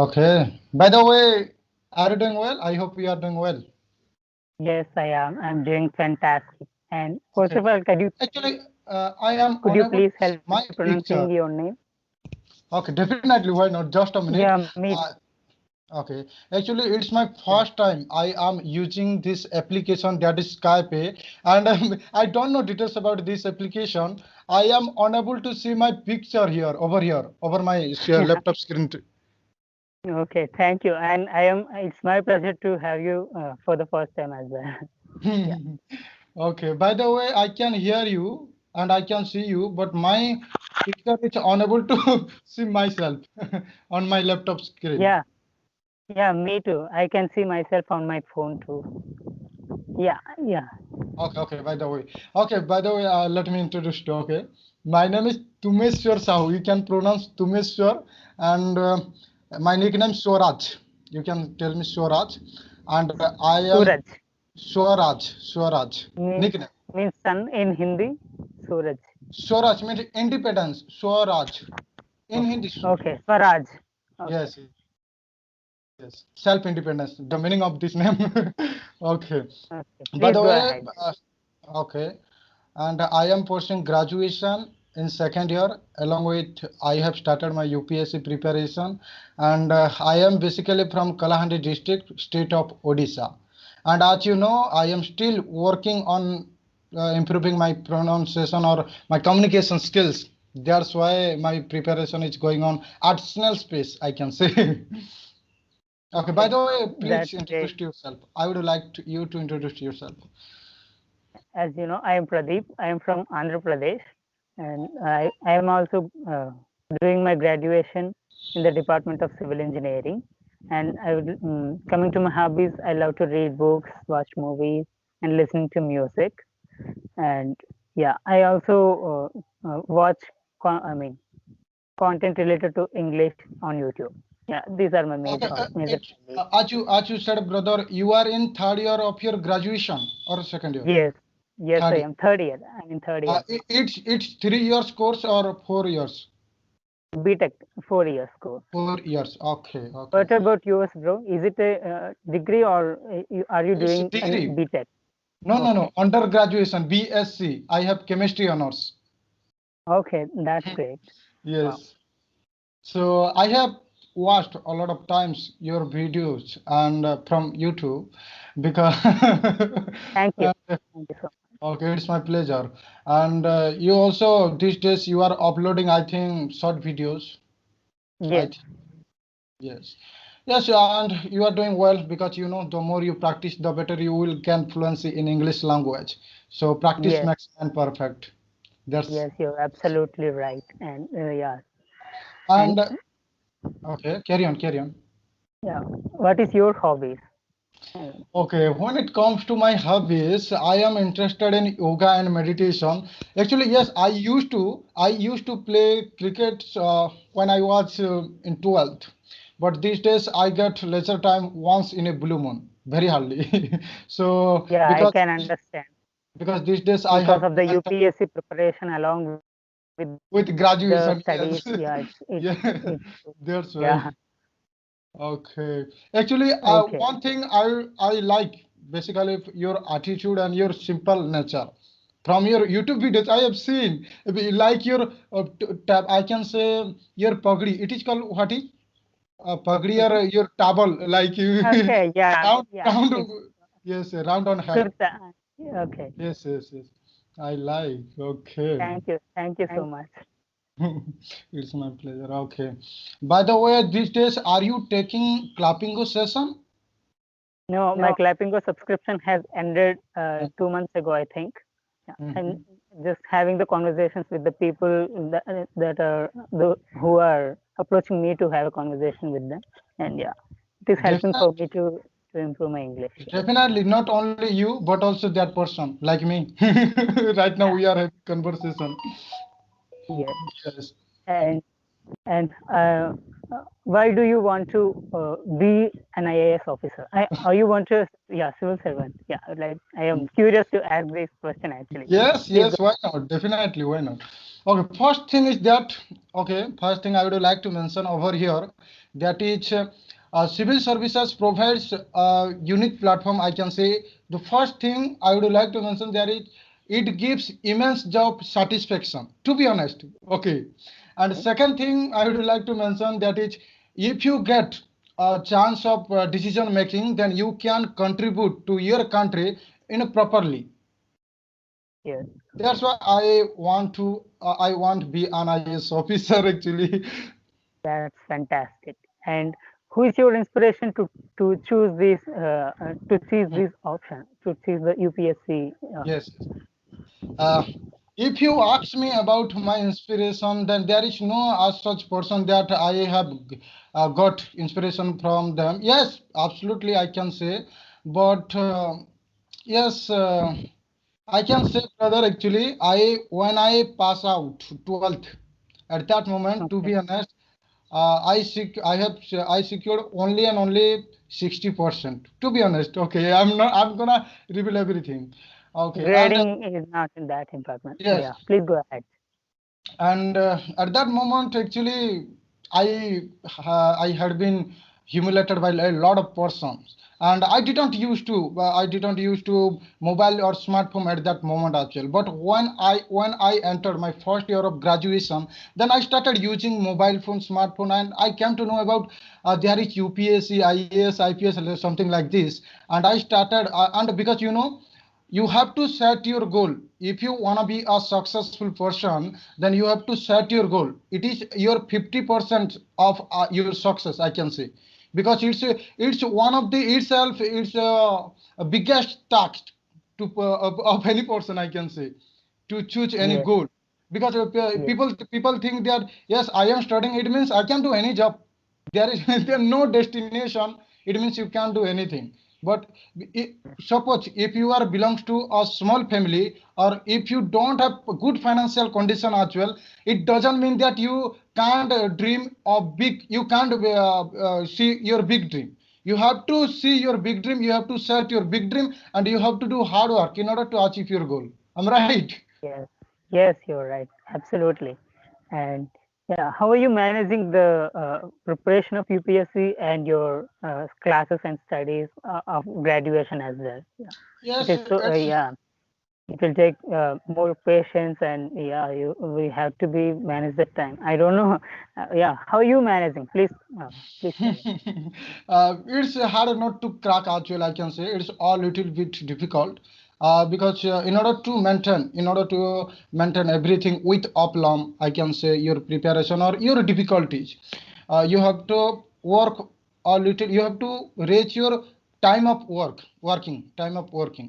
Okay. By the way, are you doing well? I hope you are doing well. Yes, I am. I'm doing fantastic. And first Okay. of all, Actually, I am could you unable please to see help me my pronouncing picture. your name? Okay, definitely. Why not? Just a minute. Yeah, me. Okay. Actually, it's my Yeah, first time I am using this application that is Skype, and I don't know details about this application. I am unable to see my picture here, over my laptop screen. Okay, thank you. And it's my pleasure to have you for the first time as well. Yeah. Okay. By the way, I can hear you and I can see you, but my picture is unable to see myself on my laptop screen. Yeah, yeah, me too. I can see myself on my phone too. Yeah, yeah. Okay. Let me introduce you. Okay. My name is Tumeshwar Sahu. You can pronounce Tumeshwar, and my nickname Swaraj. You can tell me Swaraj, and I am Suraj Swaraj. means Nickname. sun in Hindi. Suraj. Swaraj means independence. Swaraj. In Okay, Hindi. okay. Swaraj. Okay, Yes, yes. Self-independence, the meaning of this name. Okay. okay. By Please the go way, ahead. okay. And I am pursuing graduation in second year. Along with, I have started my UPSC preparation, and I am basically from Kalahandi district, state of Odisha. And as you know, I am still working on improving my pronunciation or my communication skills. That's why my preparation is going on at snail space, I can say. Okay, by Okay, the way, that's please great. introduce yourself. I would like you to introduce yourself. As you know, I am Pradeep. I am from Andhra Pradesh, and I am also doing my graduation in the Department of Civil Engineering. And coming to my hobbies, I love to read books, watch movies, and listen to music. And yeah, I also watch, content related to English on YouTube. Yeah, these are my Okay, major hobbies. as you said, brother, you are in third year of your graduation or second year? Yes, yes, I Third year. am third year. I'm in third year. It's 3 years course or 4 years? BTech, 4 years course. 4 years. Okay, okay. What about yours, bro? Is it a degree or are you It's a doing an degree. BTech? No, no, Okay. no. Under graduation, BSc. I have chemistry honors. Okay, that's great. Wow. Yes. So I have watched a lot of times your videos and from YouTube because Thank you. and, Thank you so okay, it's my pleasure. And you also these days you are uploading, I think, short videos. much. I Yes, think yes, yes, and you are doing well because you know the more you practice, the better you will gain fluency in English language. So practice yes, makes man perfect. That's yes, you're absolutely right. And yeah, and and okay, carry on. yeah, what is your hobbies? Uh, Okay, when it comes to my hobbies, I am interested in yoga and meditation. Actually, yes, I used to play cricket when I was in 12th, but these days I get leisure time once in a blue moon, very hardly. So yeah, I can understand these days I because have of the like UPSC preparation along with with the studies. graduation, Yeah, yes, yeah, it's that's yeah. why. Okay. Actually, Okay. one thing I like basically your attitude and your simple nature. From your YouTube videos, I have seen like your tab. I can say your pagdi. It is called what is pagdi or Mhm. your towel, like you Okay, yeah, round yeah. round. It's Yes, round on head. kurta. Okay. Yes, yes, yes. I like. Okay. Thank you so much. It's my pleasure. Okay. By the way, these days, are you taking clapping session? No, my Clappingo subscription has ended 2 months ago, I think. Yeah. And Mhm. just having the conversations with the people that are who are approaching me to have a conversation with them, and yeah, it is helping for Definitely, me to improve my English. definitely, not only you, but also that person, like me. Right now, Yeah. we are having conversation. Yes. Yes. And and why do you want to be an IAS officer? Or you want to, yeah, civil servant? Yeah, like I am curious to ask this question actually. Yes, Please yes, why not? Definitely, why not? Okay, first thing is that, okay, first thing I would like to mention over here, that is civil services provides a unique platform, I can say. The first thing I would like to mention there is it gives immense job satisfaction, to be honest. Okay. And go. second thing I would like to mention that is if you get a chance of decision making, then you can contribute to your country in a properly. Yes, That's why I want to be an IAS officer actually. that's fantastic. And who is your inspiration to choose this to choose this option to choose the UPSC? Yes. Uh, if you ask me about my inspiration, then there is no as such person that I have got inspiration from them. Yes, absolutely, I can say. But yes, I can say, brother, actually, when I pass out 12th, at that moment, to Okay, be honest, I secured only and only 60%. To be honest, okay, I'm gonna reveal everything. Okay, and grading is not in that important. yes, Yeah, please go ahead. and at that moment actually I had been humiliated by a lot of persons, and I didn't used to mobile or smartphone at that moment actually. But when I entered my first year of graduation, then I started using mobile phone, smartphone, and I came to know about there is UPSC, IAS, IPS, something like this. And I started and because you have to set your goal. If you want to be a successful person, then you have to set your goal. It is your 50% of your success, I can say, because it's one of the itself, it's a biggest task to of any person, I can say, to choose any Yes, goal. Because yes, people think that yes, I am studying, it means I can do any job. There is there no destination, it means you can do anything. But suppose if you are belongs to a small family, or if you don't have a good financial condition as well, it doesn't mean that you can't dream of big, you can't see your big dream. You have to see your big dream, you have to set your big dream, and you have to do hard work in order to achieve your goal. I'm right. yes, yes. You're right. Absolutely. And yeah, how are you managing the preparation of UPSC and your classes and studies of graduation as well? Yeah, it Yes, is so. it's Yeah, it will take more patience, and yeah, we have to be manage the time. I don't know. Yeah, how are you managing? Please tell me. it's hard not to crack actually, I can say. It's a little bit difficult because in order to maintain everything with aplomb, I can say, your preparation or your difficulties, you have to work a little. You have to reach your time of working.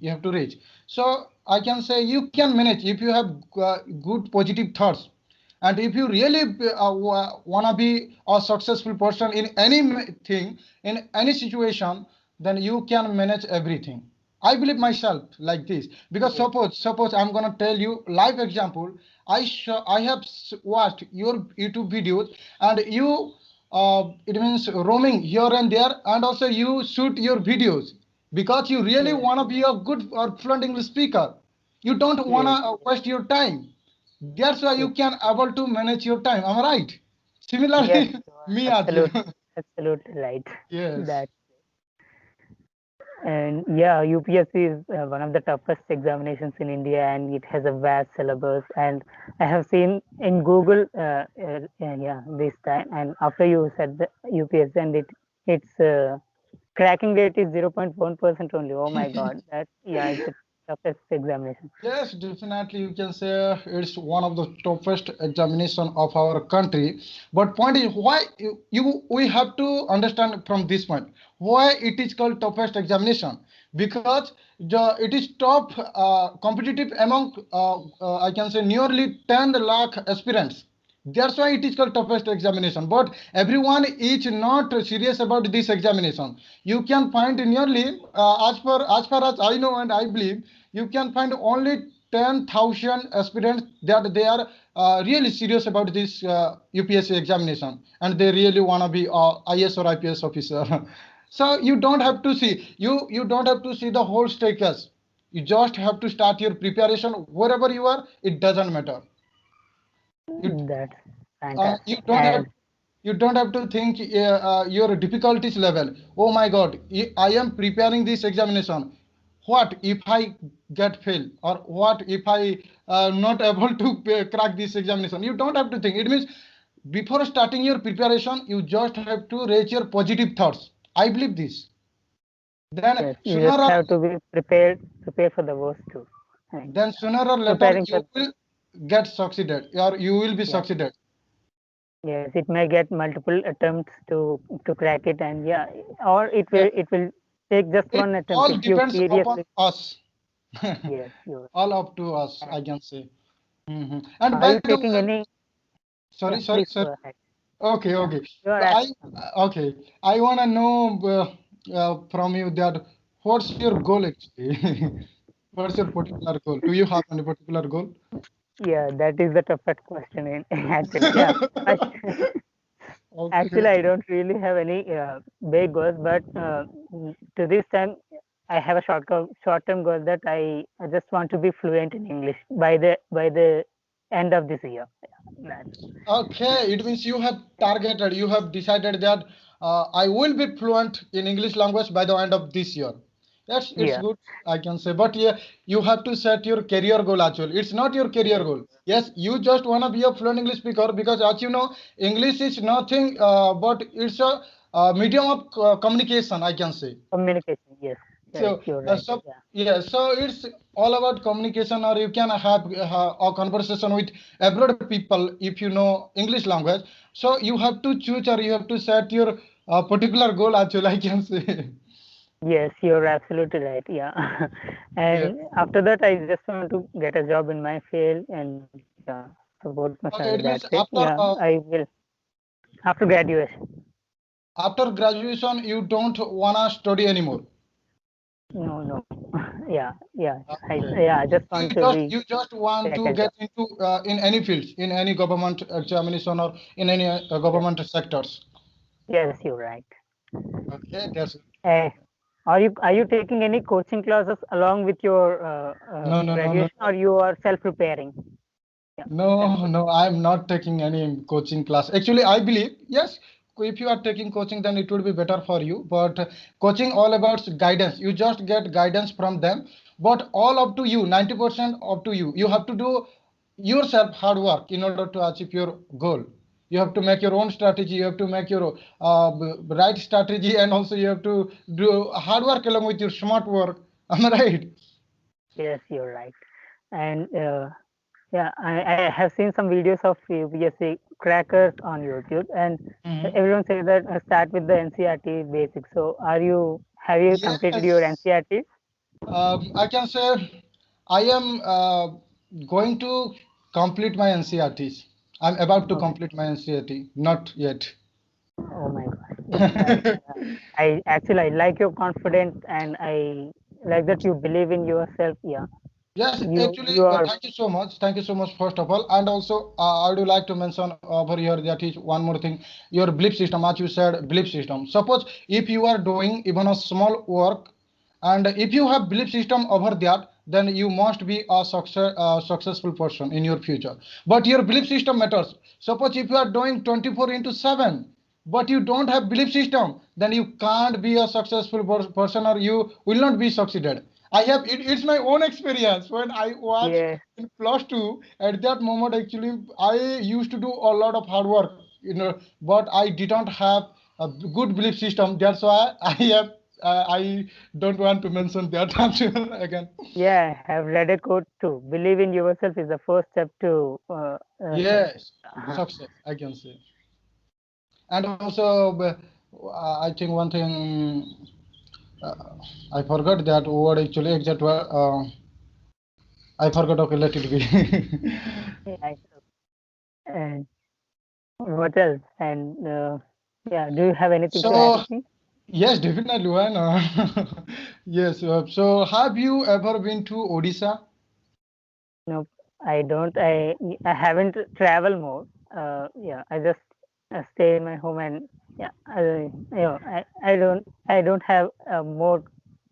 You have to reach. So I can say you can manage if you have good positive thoughts, and if you really want to be a successful person in anything, in any situation, then you can manage everything. I believe myself like this, because Yes, suppose I'm going to tell you live example. I have watched your YouTube videos, and you it means roaming here and there, and also you shoot your videos because you really yes, want to be a good or fluent English speaker. You don't want yes, to waste your time. That's why yes, you can able to manage your time. Am I right? yes. Similarly, You are me as absolutely, well. absolutely right. Yes. That. And yeah, UPSC is one of the toughest examinations in India, and it has a vast syllabus. And I have seen in Google, yeah, this time. And after you said the UPSC, and its cracking rate is 0.1% only. Oh my God, that yeah, it's the toughest examination. Yes, definitely you can say it's one of the toughest examination of our country. But point is why we have to understand from this point why it is called toughest examination, because it is top competitive among I can say nearly 10 lakh aspirants. That's why it is called toughest examination. But everyone is not serious about this examination. You can find nearly as far as I know and I believe, you can find only 10,000 aspirants that they are really serious about this UPSC examination and they really want to be IS or IPS officer. So you don't have to see you don't have to see the whole status. You just have to start your preparation wherever you are. It doesn't matter. That's You fantastic. don't have to think your difficulties level. Oh my God, I am preparing this examination. What if I get fail, or what if I not able to crack this examination? You don't have to think. It means before starting your preparation, you just have to raise your positive thoughts. I believe this. Then Yes, you sooner just or have to be prepared for the worst too. Right. then sooner or later Preparing you for, will get succeeded, or you will be yeah, succeeded. yes, it may get multiple attempts to crack it, and yeah, or Yeah, it will take just it one attempt all if you depends upon seriously. us. Yes, you're. All up to us, I can say. And Are by you the taking way, any? Yeah, sorry, sorry, please sorry. go ahead. Okay, Yeah, okay. you are So I, asking something. okay, I wanna know from you that what's your goal actually? What's your particular goal? Do you have any particular goal? Yeah, that is the toughest question in actually. Yeah, I, actually, Okay. I don't really have any big goals, but to this time, I have a short term goal that I just want to be fluent in English by the end of this year. Yeah, Okay, it means you have targeted, you have decided that I will be fluent in English language by the end of this year. That's it's yeah, good, I can say. But yeah, you have to set your career goal actually. It's not your career yes, goal. Yes, you just wanna be a fluent English speaker because as you know, English is nothing but it's a medium of communication, I can say. communication. Yes, yes, So, you're right. so Yeah, yeah, so it's all about communication, or you can have a conversation with abroad people if you know English language. So you have to choose, or you have to set your particular goal. Actually, I can say. yes, you're absolutely right. Yeah, Yeah. and after that, I just want to get a job in my field and yeah, support my family. Okay, it That's means it. Yeah, I will after graduation. after graduation you don't wanna study anymore. No, no. Yeah, yeah. Okay. I just want to be You just want take to a job. get into in any fields, in any government examination, or in any Yes, government sectors. yes, you're right. Okay, that's Uh, are you taking any coaching classes along with your no, no, no, no, graduation, or you are self preparing? Yeah, that's no, good. no, I'm not taking any coaching class. Actually, I believe, yes, if you are taking coaching, then it would be better for you. But coaching all about guidance. You just get guidance from them, but all up to you, 90% up to you. You have to do yourself hard work in order to achieve your goal. You have to make your own strategy. You have to make your right strategy, and also you have to do hard work along with your smart work. Am I right? Yes, you're right. And yeah, I have seen some videos of UPSC crackers on YouTube, and Mhm. everyone says that start with the NCRT basics. So, have you completed your Yes. NCRT? I can say I am going to complete my NCRTs. I'm about to Okay. complete my NCRT. Not yet. Oh my God, that's I like your confidence, and I like that you believe in yourself. Yeah, Yes, actually, you are. thank you so much. Thank you so much, first of all. And also, I would like to mention over here that is one more thing. Your belief system, as you said, belief system. Suppose if you are doing even a small work, and if you have belief system over that, then you must be a successful person in your future. But your belief system matters. Suppose if you are doing 24 into 7, but you don't have belief system, then you can't be a successful person, or you will not be succeeded. It's my own experience when I was Yeah, in plus two. At that moment, actually, I used to do a lot of hard work, but I didn't have a good belief system. That's why I have. I don't want to mention that again. yeah. I have read a quote too. Believe in yourself is the first step to. Yes, success, I can say. And also, I think one thing uh, I forgot that word actually. Exact word. I forgot. Okay, let it be. Yeah, and what else? And yeah, do you have anything to ask So me? yes, definitely. Why not? Yes. So have you ever been to Odisha? No, I don't. I haven't traveled more. Yeah, I just stay in my home and yeah, I don't have more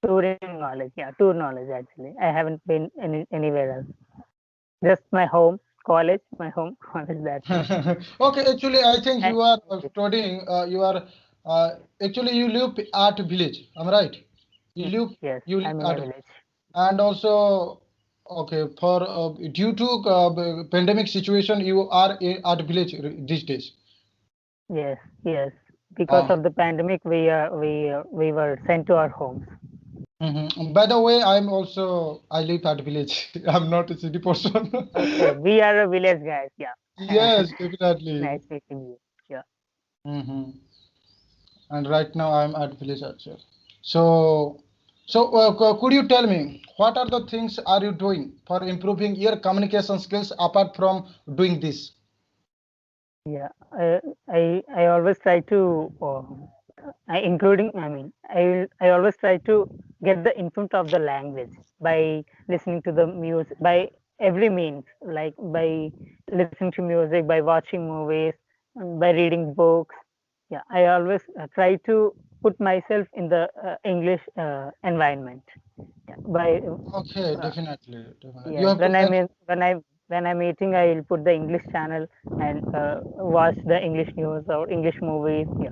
touring knowledge. Yeah, tour knowledge actually. I haven't been anywhere else. Just my home, college, my home, college. That's it. Okay, actually, I think And you are studying. You are actually you live at village. Am I right? You live yes, you live I'm in a at village. and also okay for due to pandemic situation you are at village these days. Yes, yes. Because Uh, of the pandemic, we were sent to our homes. By the way, I live at village. I'm not a city person. Okay, we are a village guys. Yeah. Yes, definitely. Nice meeting you. Yeah. hmm And right now I'm at village actually. So, could you tell me what are the things are you doing for improving your communication skills apart from doing this? Yeah, I always try to, including I always try to get the input of the language by listening to the music by every means, like by listening to music, by watching movies, by reading books. Yeah, I always try to put myself in the English environment. Yeah, by Okay, uh, definitely, definitely. You yes, have to make. when I'm eating, I'll put the English channel and watch the English news or English movies. Yeah,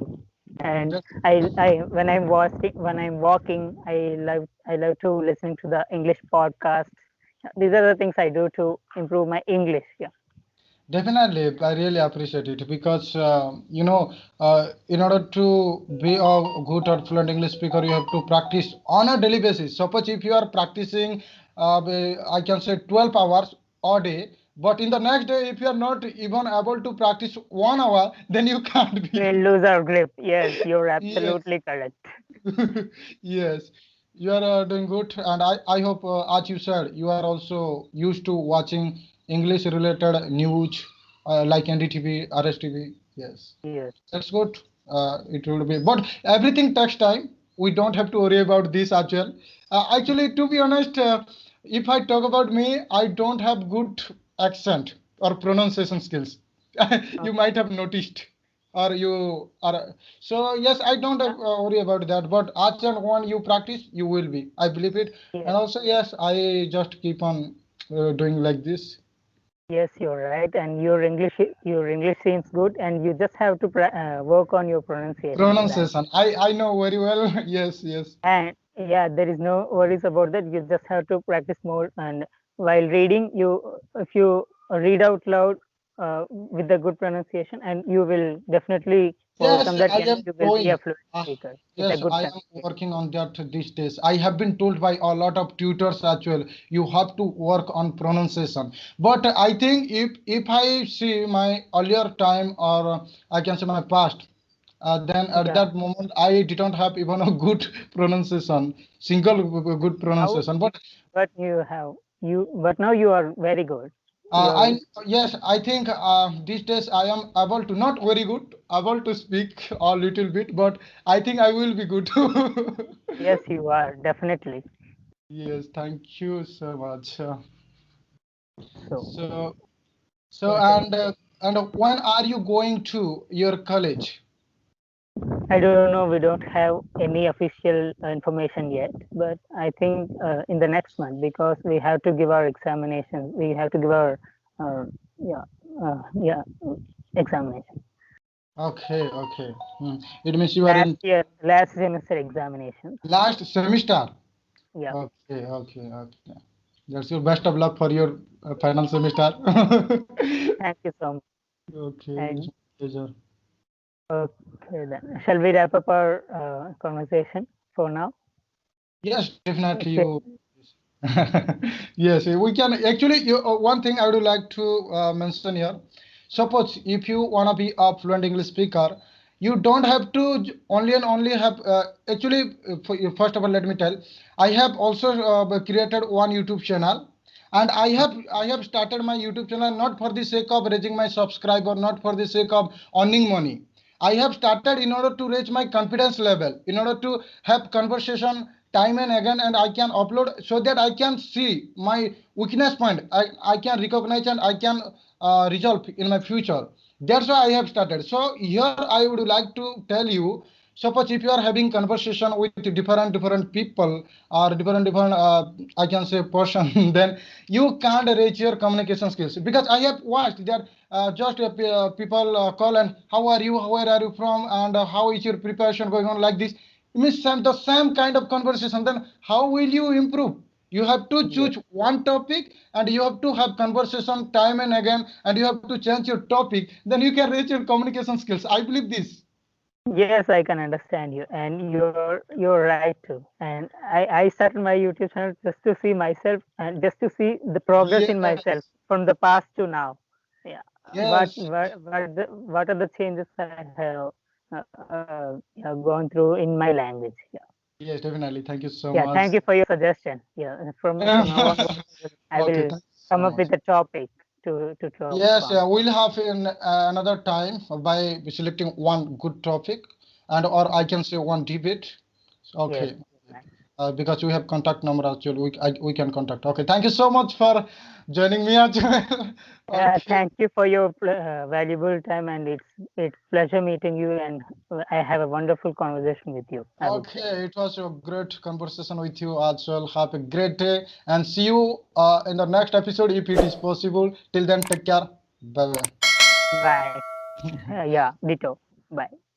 and That, I when I'm walking, I love to listen to the English podcast. These are the things I do to improve my English. Yeah, definitely, I really appreciate it because in order to be a good or fluent English speaker, you have to practice on a daily basis. Suppose if you are practicing, I can say 12 hours a day, but in the next day, if you are not even able to practice 1 hour, then you can't we'll be. lose our grip. Yes, you're Yes. absolutely correct. Yes, you are doing good, and I hope, as you said, you are also used to watching English related news like NDTV, RSTV. Yes, Yes, that's good. It will be, but everything takes time. We don't have to worry about this as well. Actually, to be honest, if I talk about me, I don't have good accent or pronunciation skills. You might have noticed, or you are. So yes, I don't have, worry about that. But as and when you practice, you will be. I believe it. yes. And also, yes, I just keep on doing like this. Yes, you're right, and your English seems good, and you just have to work on your pronunciation. That's Pronunciation, I know very well. Yes, yes. and yeah, there is no worries about that. You just have to practice more, and while reading, you if you read out loud with the good pronunciation, and you will definitely Yes, overcome that I and am you will be a growing. fluent Uh, speaker with a yes, good I am pronunciation. working on that these days. I have been told by a lot of tutors as well. You have to work on pronunciation. But I think if I see my earlier time or I can say my past, then at Yeah, that moment I didn't have even a good pronunciation, single good now pronunciation. But but you have but now you are very good. You're I yes, I think these days I am able to not very good, able to speak a little bit, but I think I will be good. yes, you are definitely. Yes, thank you so much. So So so what else? and when are you going to your college? I don't know. We don't have any official information yet, but I think in the next month because we have to give our examinations. We have to give our uh, yeah yeah examination. Okay, okay. It means you are in Last semester examinations. last semester. Yeah. Okay, okay, okay. That's your best of luck for your final semester. Thank you so much. Okay, it's And my pleasure. okay, then shall we wrap up our conversation for now? Yes, definitely. Okay. You. Yes, we can actually. One thing I would like to mention here. Suppose if you wanna be a fluent English speaker, you don't have to only and only have. Actually, first of all, let me tell. I have also created one YouTube channel, and I have started my YouTube channel not for the sake of raising my subscriber, not for the sake of earning money. I have started in order to raise my confidence level, in order to have conversation time and again, and I can upload so that I can see my weakness point. I can recognize and I can resolve in my future. That's why I have started. So here I would like to tell you, suppose if you are having conversation with different people or different I can say person, then you can't reach your communication skills, because I have watched that just people call and how are you, where are you from, and how is your preparation going on, like this. Means the same kind of conversation. Then how will you improve? You have to Yes. choose one topic and you have to have conversation time and again, and you have to change your topic. Then you can reach your communication skills. I believe this. Yes, I can understand you, and you're right too. And I started my YouTube channel just to see myself and just to see the progress in myself Yes, from the past to now. Yeah, yes, what are the changes I have yeah, gone through in my language? Yeah, yes, definitely. Thank you so yeah. much. Thank you for your suggestion. Yeah, from now on, I Okay, will thank you come so up much. with a topic to talk Yes, on. we'll have in another time by selecting one good topic, and or I can say one debate. Yes. Okay. Because we have contact number actually, we can contact. Okay, thank you so much for joining me as well. Okay, Thank you for your valuable time, and it's pleasure meeting you, and I have a wonderful conversation with you, I would say. okay, it was a great conversation with you as well. Have a great day and see you in the next episode if it is possible. Till then, take care. Bye bye. Bye. Yeah, ditto. Bye.